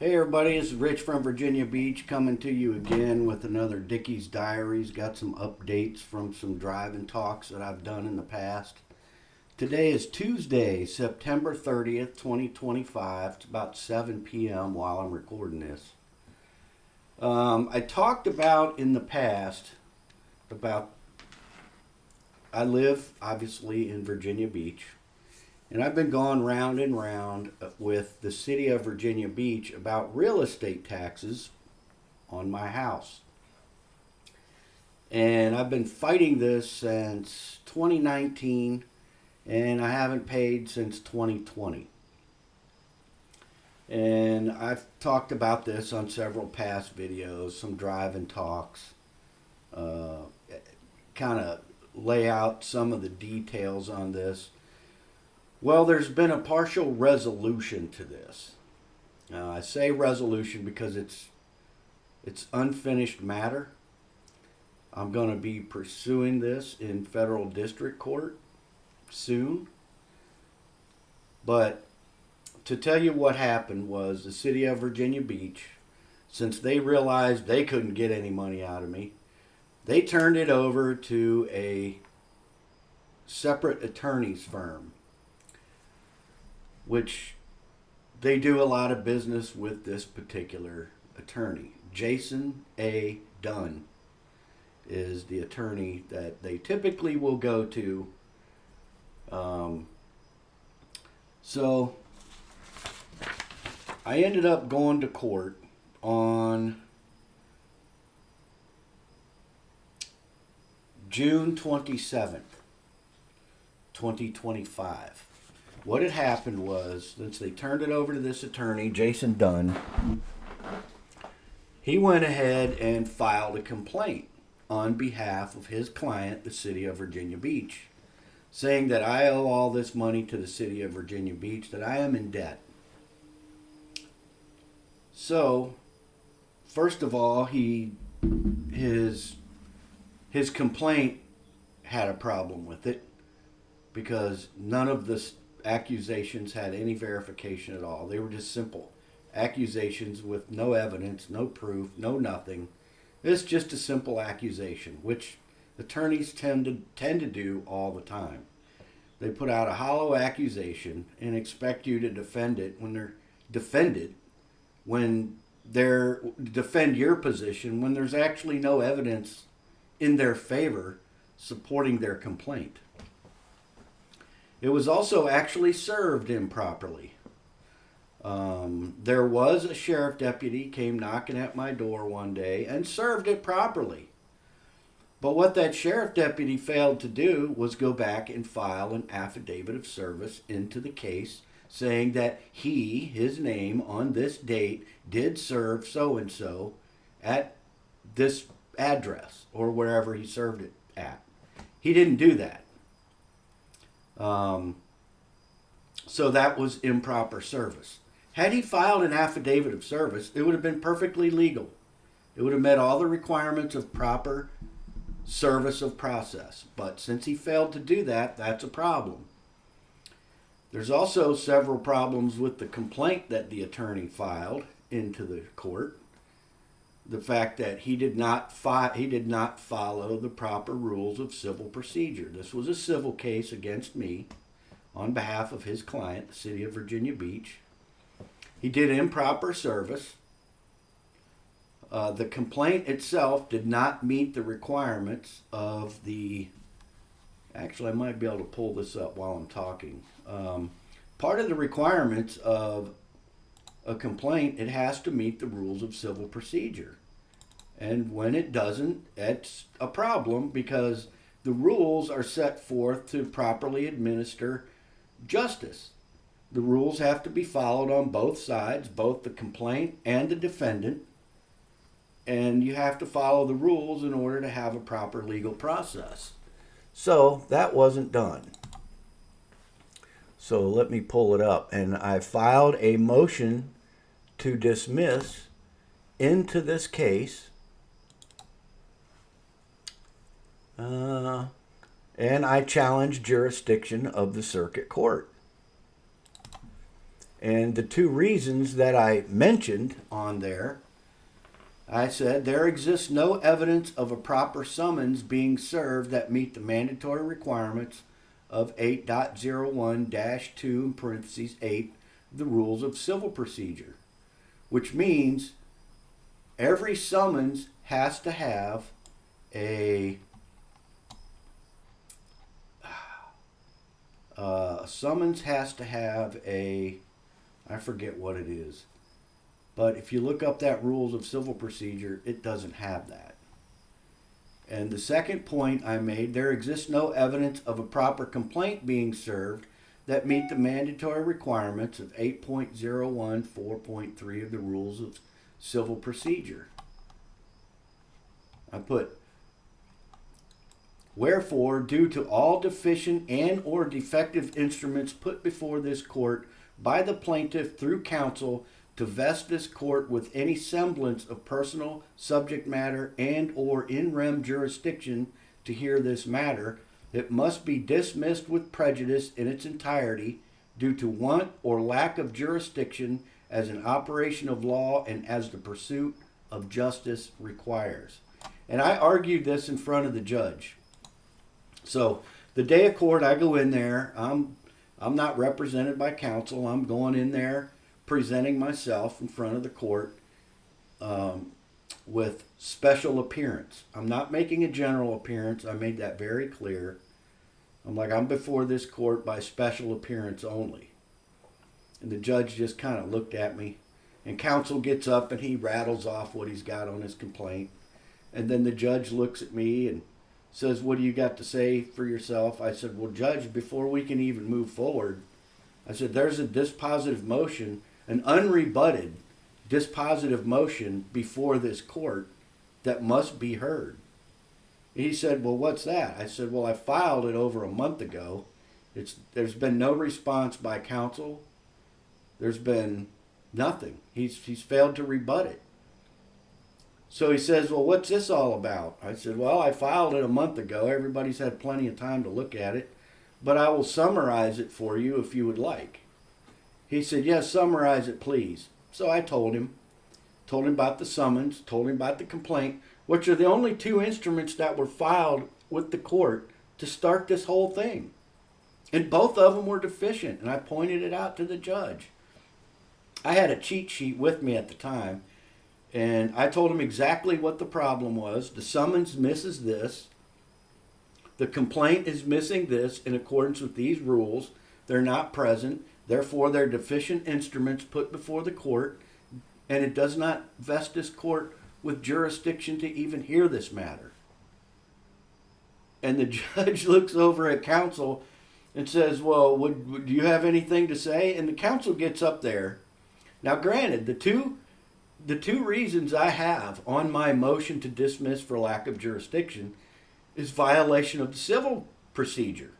Hey everybody, it's Rich from Virginia Beach coming to you again with another Dickie's Diaries. Got some updates from some driving talks that I've done in the past. Today is Tuesday, September 30th, 2025. It's about 7 p.m. while I'm recording this. I talked about in the past about I live obviously in Virginia Beach. And I've been going round and round with the city of Virginia Beach about real estate taxes on my house. And I've been fighting this since 2019, and I haven't paid since 2020. And I've talked about this on several past videos, some drive-in talks, kind of lay out some of the details on this. Well, there's been a partial resolution to this. I say resolution because it's unfinished matter. I'm going to be pursuing this in federal district court soon. But to tell you what happened was the city of Virginia Beach, since they realized they couldn't get any money out of me, they turned it over to a separate attorney's firm, which they do a lot of business with this particular attorney. Jason A. Dunn is the attorney that they typically will go to. So I ended up going to court on June 27th, 2025. What had happened was, since they turned it over to this attorney, Jason Dunn, he went ahead and filed a complaint on behalf of his client, the city of Virginia Beach, saying that I owe all this money to the city of Virginia Beach, that I am in debt. So, first of all, his complaint had a problem with it because none of the accusations had any verification at all. They were just simple accusations with no evidence, no proof, no nothing. It's just a simple accusation, which attorneys tend to do all the time. They put out a hollow accusation and expect you to defend your position when there's actually no evidence in their favor supporting their complaint. It was also actually served improperly. There was a sheriff deputy came knocking at my door one day and served it properly. But what that sheriff deputy failed to do was go back and file an affidavit of service into the case saying that his name on this date did serve so-and-so at this address or wherever he served it at. He didn't do that. So that was improper service. Had he filed an affidavit of service, it would have been perfectly legal. It would have met all the requirements of proper service of process. But since he failed to do that, that's a problem. There's also several problems with the complaint that the attorney filed into the court. The fact that he did not follow the proper rules of civil procedure. This was a civil case against me on behalf of his client, the city of Virginia Beach. He did improper service. The complaint itself did not meet the requirements of the... Actually, I might be able to pull this up while I'm talking. Part of the requirements of a complaint, it has to meet the rules of civil procedure. And when it doesn't, it's a problem because the rules are set forth to properly administer justice. The rules have to be followed on both sides, both the complaint and the defendant. And you have to follow the rules in order to have a proper legal process. So that wasn't done. So let me pull it up. And I filed a motion to dismiss into this case. And I challenged jurisdiction of the circuit court. And the two reasons that I mentioned on there, I said there exists no evidence of a proper summons being served that meet the mandatory requirements of 8.01-2 in parentheses 8 the rules of civil procedure, which means every summons has to have a I forget what it is, but if you look up that rules of civil procedure, it doesn't have that. And the second point I made, there exists no evidence of a proper complaint being served that meet the mandatory requirements of 8.01 4.3 of the rules of civil procedure. I put, wherefore, due to all deficient and or defective instruments put before this court by the plaintiff through counsel to vest this court with any semblance of personal subject matter and or in rem jurisdiction to hear this matter, it must be dismissed with prejudice in its entirety due to want or lack of jurisdiction as an operation of law and as the pursuit of justice requires. And I argued this in front of the judge. So the day of court, I go in there. I'm not represented by counsel. I'm going in there presenting myself in front of the court with special appearance. I'm not making a general appearance. I made that very clear. I'm before this court by special appearance only. And the judge just kind of looked at me. And counsel gets up and he rattles off what he's got on his complaint. And then the judge looks at me and says, what do you got to say for yourself? I said, well, Judge, before we can even move forward, I said, there's a dispositive motion, an unrebutted dispositive motion before this court that must be heard. He said, well, what's that? I said, well, I filed it over a month ago. There's been no response by counsel. There's been nothing. He's failed to rebut it. So he says, well, what's this all about? I said, well, I filed it a month ago. Everybody's had plenty of time to look at it, but I will summarize it for you if you would like. He said, yes, summarize it, please. So I told him about the summons, told him about the complaint, which are the only two instruments that were filed with the court to start this whole thing. And both of them were deficient, and I pointed it out to the judge. I had a cheat sheet with me at the time, and I told him exactly what the problem was. The summons misses this. The complaint is missing this in accordance with these rules. They're not present. Therefore, they're deficient instruments put before the court, and it does not vest this court with jurisdiction to even hear this matter. And the judge looks over at counsel and says, well, do you have anything to say? And the counsel gets up there. Now, granted, the two reasons I have on my motion to dismiss for lack of jurisdiction is violation of the civil procedure.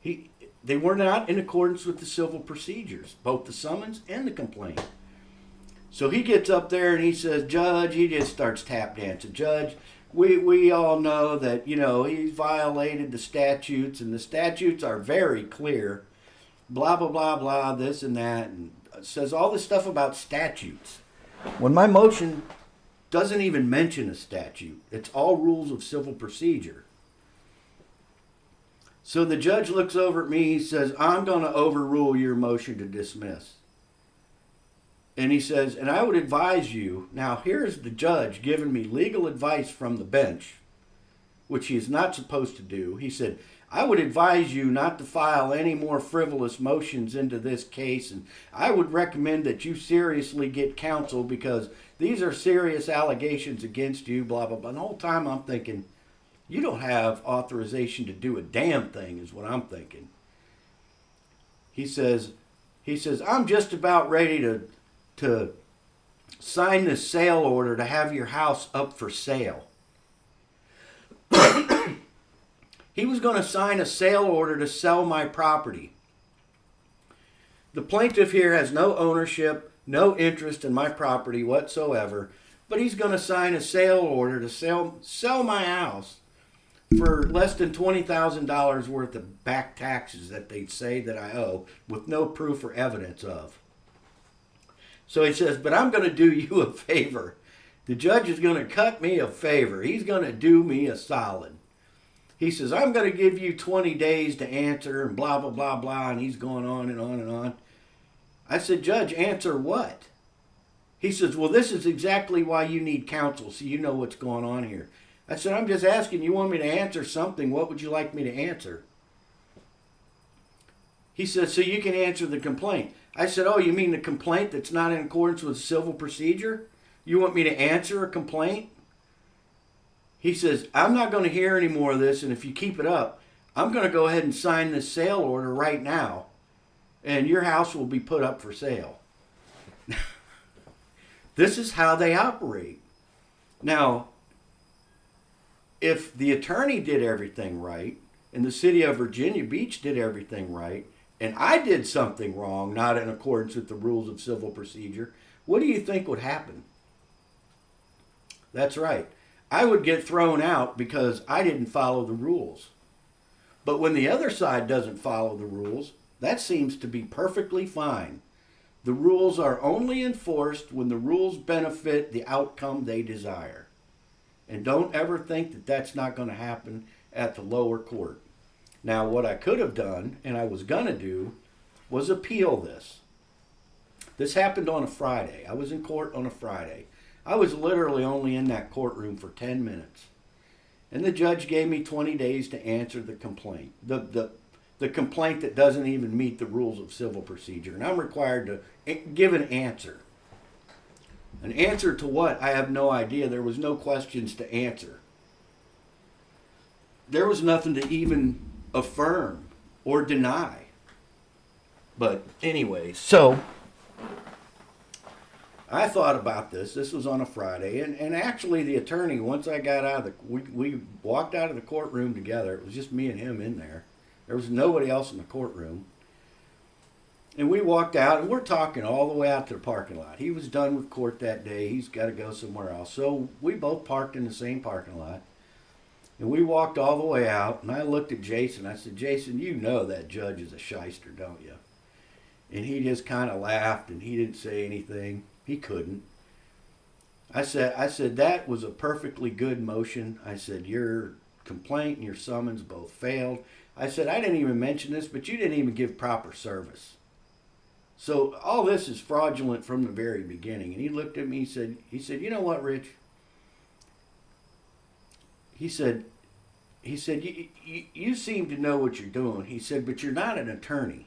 They were not in accordance with the civil procedures, both the summons and the complaint. So he gets up there and he says, Judge, he just starts tap dancing. Judge, we all know that, he's violated the statutes, and the statutes are very clear. Blah, blah, blah, blah, this and that, and says all this stuff about statutes. When my motion doesn't even mention a statute, it's all rules of civil procedure. So the judge looks over at me, he says, I'm going to overrule your motion to dismiss. And he says, and I would advise you, now here's the judge giving me legal advice from the bench, which he is not supposed to do. He said, I would advise you not to file any more frivolous motions into this case, and I would recommend that you seriously get counsel because these are serious allegations against you, blah, blah, blah. And the whole time I'm thinking, you don't have authorization to do a damn thing, is what I'm thinking. He says, I'm just about ready to sign this sale order to have your house up for sale. He was going to sign a sale order to sell my property. The plaintiff here has no ownership, no interest in my property whatsoever, but he's going to sign a sale order to sell my house for less than $20,000 worth of back taxes that they say that I owe with no proof or evidence of. So he says, but I'm going to do you a favor. The judge is going to cut me a favor. He's going to do me a solid. He says, I'm going to give you 20 days to answer and blah, blah, blah, blah. And he's going on and on and on. I said, Judge, answer what? He says, well, this is exactly why you need counsel, so you know what's going on here. I said, I'm just asking, you want me to answer something. What would you like me to answer? He said, so you can answer the complaint. I said, oh, you mean the complaint that's not in accordance with civil procedure? You want me to answer a complaint? He says, I'm not going to hear any more of this, and if you keep it up, I'm going to go ahead and sign this sale order right now, and your house will be put up for sale. This is how they operate. Now, if the attorney did everything right, and the city of Virginia Beach did everything right, and I did something wrong, not in accordance with the rules of civil procedure, what do you think would happen? That's right. I would get thrown out because I didn't follow the rules. But when the other side doesn't follow the rules, that seems to be perfectly fine. The rules are only enforced when the rules benefit the outcome they desire. And don't ever think that that's not going to happen at the lower court. Now, what I could have done, and I was going to do, was appeal this. This happened on a Friday. I was in court on a Friday. I was literally only in that courtroom for 10 minutes. And the judge gave me 20 days to answer the complaint. The complaint that doesn't even meet the rules of civil procedure. And I'm required to give an answer. An answer to what? I have no idea. There was no questions to answer. There was nothing to even affirm or deny. But anyway, so I thought about this. This was on a Friday. And actually the attorney, once I got out of we walked out of the courtroom together. It was just me and him in there. There was nobody else in the courtroom. And we walked out, and we're talking all the way out to the parking lot. He was done with court that day. He's got to go somewhere else. So we both parked in the same parking lot. And we walked all the way out, and I looked at Jason. I said, Jason, you know that judge is a shyster, don't you? And he just kind of laughed, and he didn't say anything. He couldn't. I said, that was a perfectly good motion. I said, your complaint and your summons both failed. I said, I didn't even mention this, but you didn't even give proper service. So all this is fraudulent from the very beginning. And he looked at me, he said, you know what, Rich? He said, you seem to know what you're doing. He said, but you're not an attorney.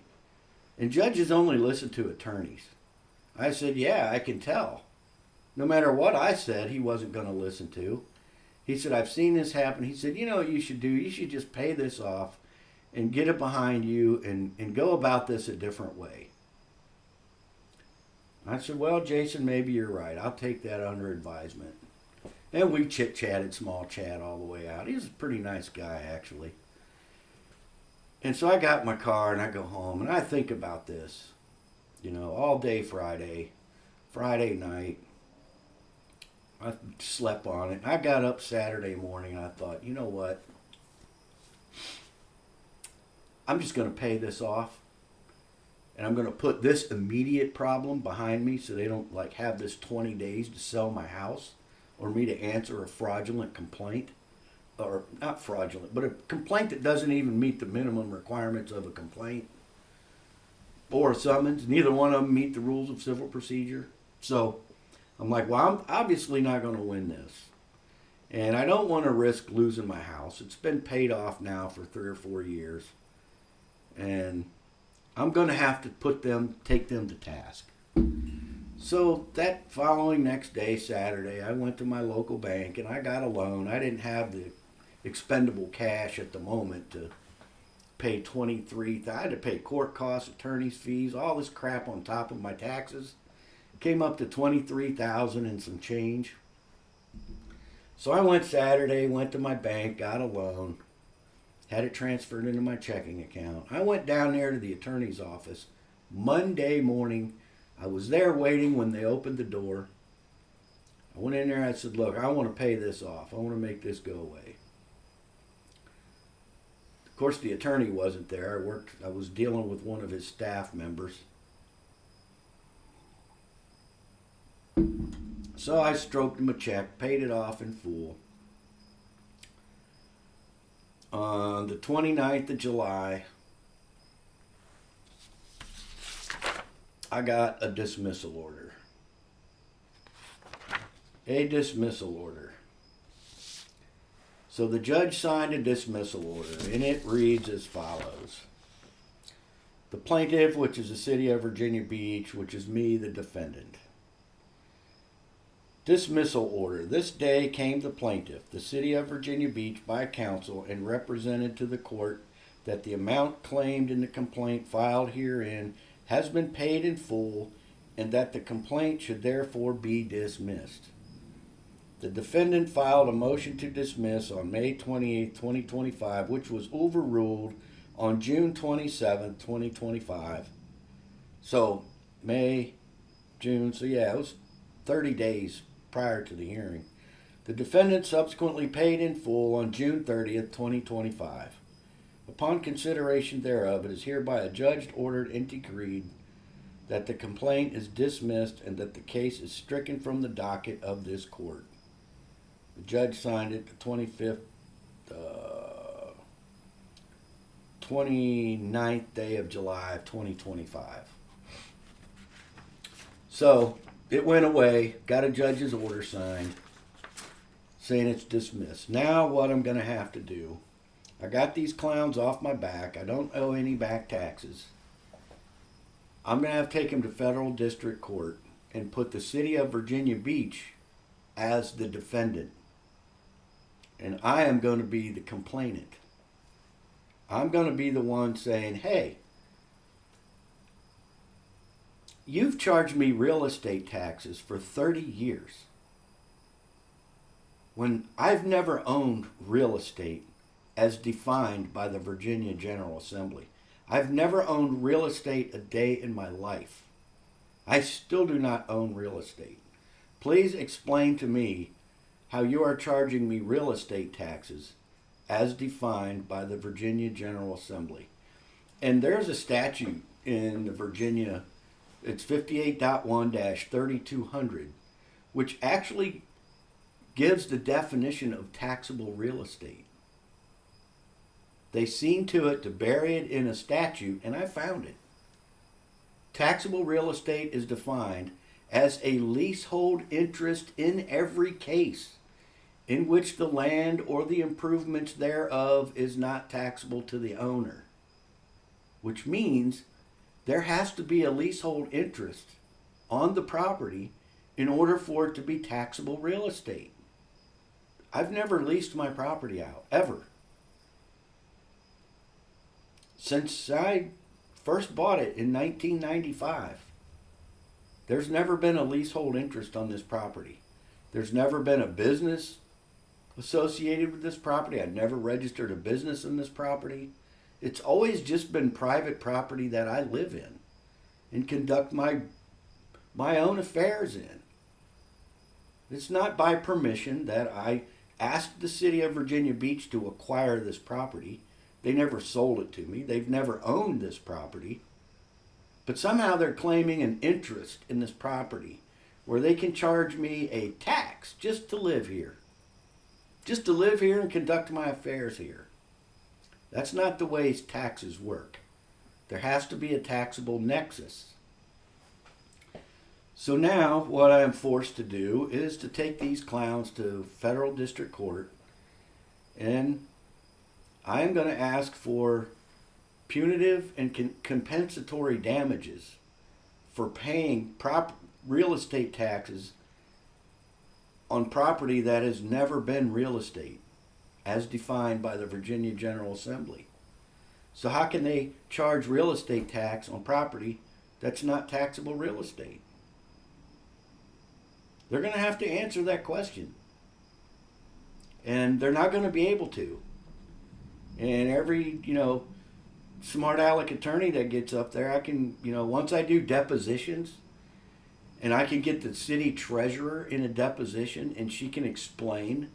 And judges only listen to attorneys. I said, yeah, I can tell. No matter what I said, he wasn't going to listen to. He said, I've seen this happen. He said, you know what you should do? You should just pay this off and get it behind you and go about this a different way. I said, well, Jason, maybe you're right. I'll take that under advisement. And we chit-chatted, small chat all the way out. He was a pretty nice guy, actually. And so I got in my car and I go home and I think about this, all day Friday night. I slept on it. I got up Saturday morning and I thought, you know what? I'm just going to pay this off. And I'm going to put this immediate problem behind me so they don't have this 20 days to sell my house or me to answer a fraudulent complaint. Or not fraudulent, but a complaint that doesn't even meet the minimum requirements of a complaint or a summons. Neither one of them meet the rules of civil procedure. So I'm like, well, I'm obviously not going to win this. And I don't want to risk losing my house. It's been paid off now for 3 or 4 years. And I'm going to have to take them to task. So that following next day, Saturday, I went to my local bank and I got a loan. I didn't have the expendable cash at the moment to pay I had to pay court costs, attorney's fees, all this crap on top of my taxes. It came up to $23,000 and some change. So I went Saturday, went to my bank, got a loan, had it transferred into my checking account. I went down there to the attorney's office Monday morning. I was there waiting when they opened the door. I went in there and I said, look, I want to pay this off. I want to make this go away. course, the attorney wasn't there. I was dealing with one of his staff members. So I stroked him a check, paid it off in full. On the 29th of July, I got a dismissal order. A dismissal order. So the judge signed a dismissal order, and it reads as follows. The plaintiff, which is the city of Virginia Beach, which is me, the defendant. Dismissal order. This day came the plaintiff, the city of Virginia Beach, by counsel and represented to the court that the amount claimed in the complaint filed herein has been paid in full and that the complaint should therefore be dismissed. The defendant filed a motion to dismiss on May 28, 2025, which was overruled on June 27, 2025. So, May, June, so yeah, it was 30 days prior to the hearing. The defendant subsequently paid in full on June 30th, 2025. Upon consideration thereof, it is hereby adjudged, ordered, and decreed that the complaint is dismissed and that the case is stricken from the docket of this court. The judge signed it the 29th day of July of 2025. So, it went away, got a judge's order signed, saying it's dismissed. Now what I'm going to have to do, I got these clowns off my back. I don't owe any back taxes. I'm going to have to take them to federal district court and put the city of Virginia Beach as the defendant. And I am going to be the complainant. I'm going to be the one saying, hey, you've charged me real estate taxes for 30 years when I've never owned real estate as defined by the Virginia General Assembly. I've never owned real estate a day in my life. I still do not own real estate. Please explain to me how you are charging me real estate taxes as defined by the Virginia General Assembly. And there's a statute in the Virginia, it's 58.1-3200, which actually gives the definition of taxable real estate. They seen to it to bury it in a statute, and I found it. Taxable real estate is defined as a leasehold interest in every case in which the land or the improvements thereof is not taxable to the owner, which means there has to be a leasehold interest on the property in order for it to be taxable real estate. I've never leased my property out, ever. Since I first bought it in 1995, there's never been a leasehold interest on this property. There's never been a business associated with this property. I've never registered a business in this property. It's always just been private property that I live in and conduct my own affairs in. It's not by permission that I asked the city of Virginia Beach to acquire this property. They never sold it to me. They've never owned this property. But somehow they're claiming an interest in this property where they can charge me a tax just to live here. Just to live here and conduct my affairs here. That's not the way taxes work. There has to be a taxable nexus. So now what I am forced to do is to take these clowns to federal district court, and I am going to ask for punitive and compensatory damages for paying real estate taxes on property that has never been real estate, as defined by the Virginia General Assembly. So how can they charge real estate tax on property that's not taxable real estate? They're going to have to answer that question. And they're not going to be able to. And every, smart aleck attorney that gets up there, I can, once I do depositions, and I can get the city treasurer in a deposition, and she can explain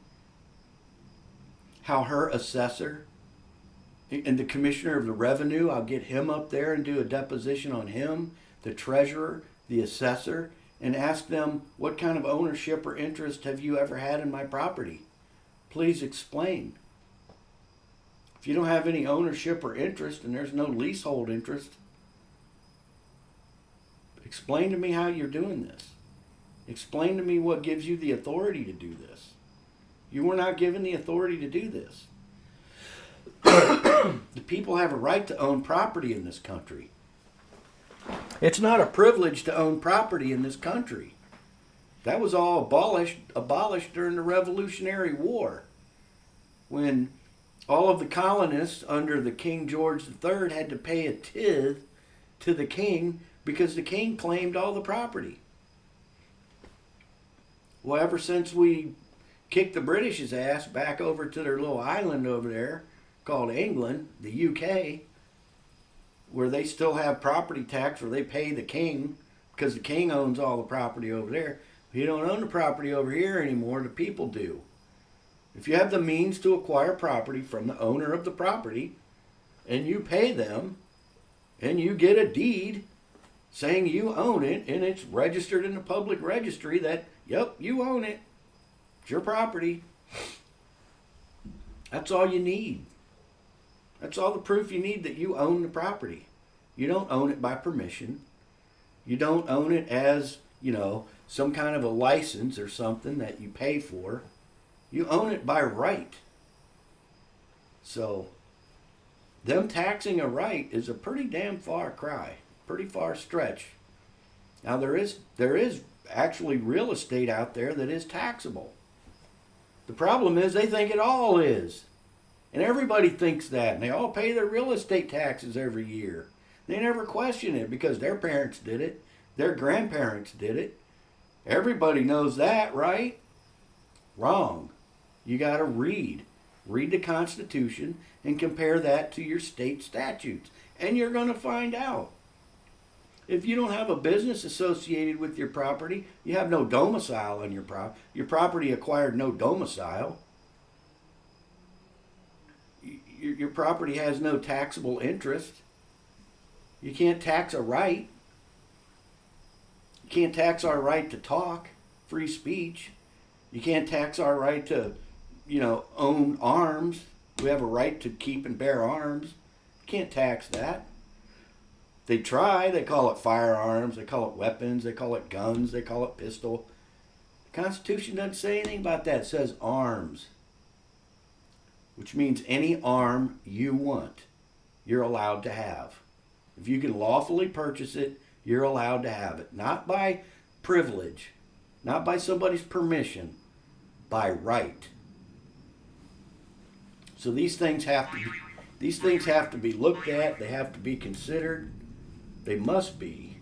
how her assessor And the commissioner of the revenue, I'll get him up there and do a deposition on him, the treasurer, the assessor, and ask them, what kind of ownership or interest have you ever had in my property? Please explain. If you don't have any ownership or interest and there's no leasehold interest, explain to me how you're doing this. Explain to me what gives you the authority to do this. You were not given the authority to do this. The people have a right to own property in this country. It's not a privilege to own property in this country. That was all abolished during the Revolutionary War, when all of the colonists under the King George III had to pay a tithe to the king because the king claimed all the property. Well, ever since we kicked the British's ass back over to their little island over there called England, the UK, where they still have property tax where they pay the king because the king owns all the property over there. You don't own the property over here anymore, the people do. If you have the means to acquire property from the owner of the property and you pay them and you get a deed saying you own it and it's registered in the public registry that, yep, you own it. It's your property. That's all you need. That's all the proof you need that you own the property. You don't own it by permission. You don't own it as, some kind of a license or something that you pay for. You own it by right. So, them taxing a right is a pretty damn far cry, pretty far stretch. Now there is actually real estate out there that is taxable. The problem is they think it all is. And everybody thinks that, and they all pay their real estate taxes every year. They never question it because their parents did it, their grandparents did it. Everybody knows that, right? Wrong. You got to read the Constitution and compare that to your state statutes, and you're going to find out. If you don't have a business associated with your property, you have no domicile on your property. Your property acquired no domicile. Your property has no taxable interest. You can't tax a right. You can't tax our right to talk, free speech. You can't tax our right to, own arms. We have a right to keep and bear arms. You can't tax that. They try. They call it firearms. They call it weapons. They call it guns. They call it pistol. The Constitution doesn't say anything about that. It says arms, which means any arm you want, you're allowed to have. If you can lawfully purchase it, you're allowed to have it. Not by privilege, not by somebody's permission, by right. So these things have to be looked at. They have to be considered. They must be.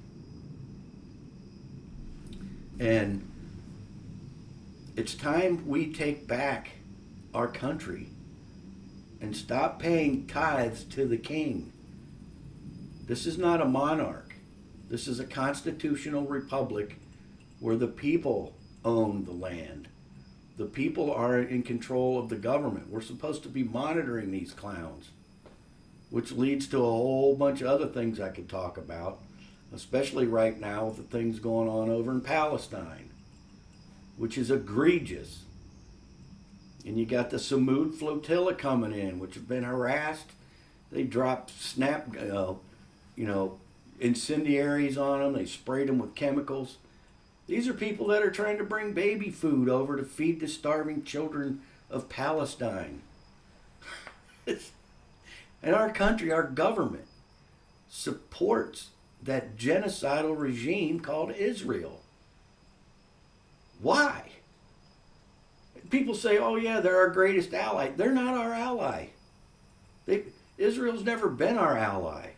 And it's time we take back our country and stop paying tithes to the king. This is not a monarch. This is a constitutional republic where the people own the land. The people are in control of the government. We're supposed to be monitoring these clowns, which leads to a whole bunch of other things I could talk about, especially right now with the things going on over in Palestine, which is egregious. And you got the Samud flotilla coming in, which have been harassed. They dropped incendiaries on them. They sprayed them with chemicals. These are people that are trying to bring baby food over to feed the starving children of Palestine. And our country, our government, supports that genocidal regime called Israel. Why? People say, oh yeah, they're our greatest ally. They're not our ally. Israel's never been our ally.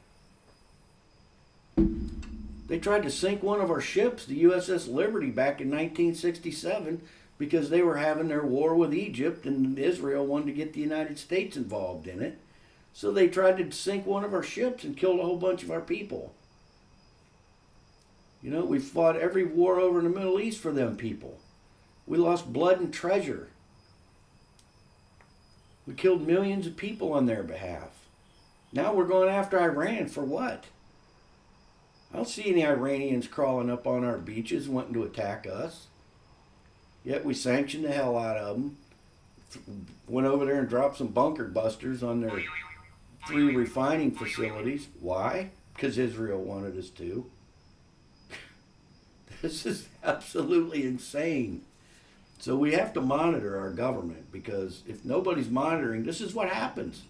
They tried to sink one of our ships, the USS Liberty, back in 1967 because they were having their war with Egypt and Israel wanted to get the United States involved in it. So they tried to sink one of our ships and killed a whole bunch of our people. We fought every war over in the Middle East for them people. We lost blood and treasure. We killed millions of people on their behalf. Now we're going after Iran for what? I don't see any Iranians crawling up on our beaches wanting to attack us. Yet we sanctioned the hell out of them. Went over there and dropped some bunker busters on their 3 refining facilities. Why? Because Israel wanted us to. This is absolutely insane. So we have to monitor our government, because if nobody's monitoring, this is what happens.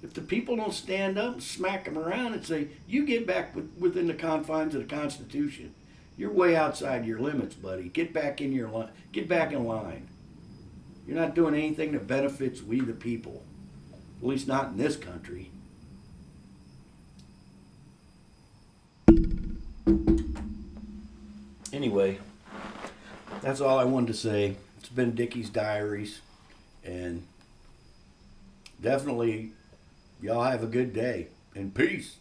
If the people don't stand up and smack them around and say, you get back within the confines of the Constitution. You're way outside your limits, buddy. Get back in your line. Get back in line. You're not doing anything that benefits we the people. At least not in this country. Anyway, that's all I wanted to say. It's been Dickie's Diaries. And definitely, y'all have a good day. And peace.